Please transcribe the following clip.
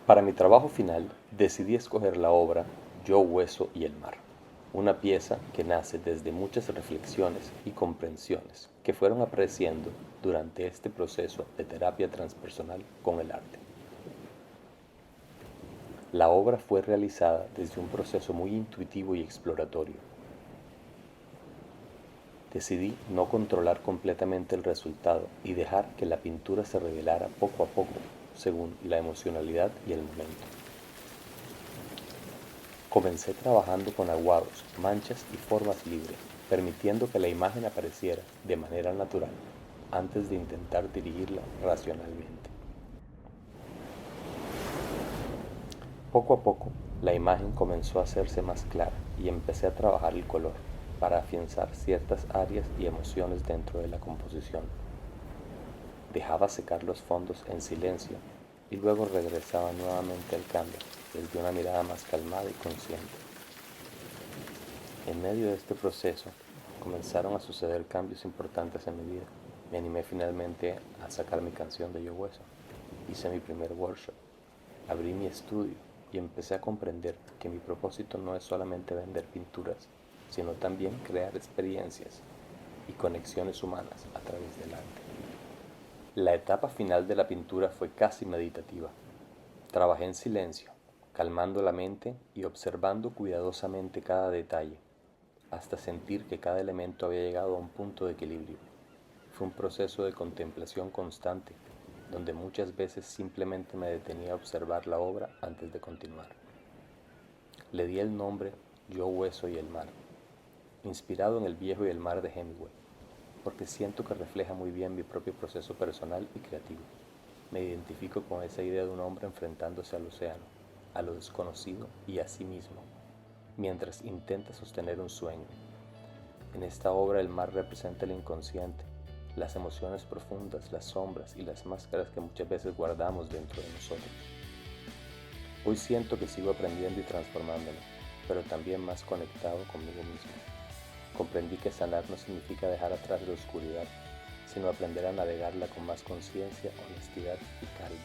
Para mi trabajo final, decidí escoger la obra Yo, Hueso y el Mar, una pieza que nace desde muchas reflexiones y comprensiones que fueron apareciendo durante este proceso de terapia transpersonal con el arte. La obra fue realizada desde un proceso muy intuitivo y exploratorio. Decidí no controlar completamente el resultado y dejar que la pintura se revelara poco a poco, según la emocionalidad y el momento. Comencé trabajando con aguados, manchas y formas libres, permitiendo que la imagen apareciera de manera natural antes de intentar dirigirla racionalmente. Poco a poco, la imagen comenzó a hacerse más clara y empecé a trabajar el color para afianzar ciertas áreas y emociones dentro de la composición. Dejaba secar los fondos en silencio y luego regresaba nuevamente al cambio desde una mirada más calmada y consciente. En medio de este proceso comenzaron a suceder cambios importantes en mi vida. Me animé finalmente a sacar mi canción de Yo Hueso. Hice mi primer workshop, abrí mi estudio y empecé a comprender que mi propósito no es solamente vender pinturas, sino también crear experiencias y conexiones humanas a través del arte. La etapa final de la pintura fue casi meditativa. Trabajé en silencio, calmando la mente y observando cuidadosamente cada detalle, hasta sentir que cada elemento había llegado a un punto de equilibrio. Fue un proceso de contemplación constante, donde muchas veces simplemente me detenía a observar la obra antes de continuar. Le di el nombre Yo, Hueso y el Mar, inspirado en El viejo y el mar de Hemingway, porque siento que refleja muy bien mi propio proceso personal y creativo. Me identifico con esa idea de un hombre enfrentándose al océano, a lo desconocido y a sí mismo, mientras intenta sostener un sueño. En esta obra el mar representa el inconsciente, las emociones profundas, las sombras y las máscaras que muchas veces guardamos dentro de nosotros. Hoy siento que sigo aprendiendo y transformándome, pero también más conectado conmigo mismo. Comprendí que sanar no significa dejar atrás la oscuridad, sino aprender a navegarla con más conciencia, honestidad y calma.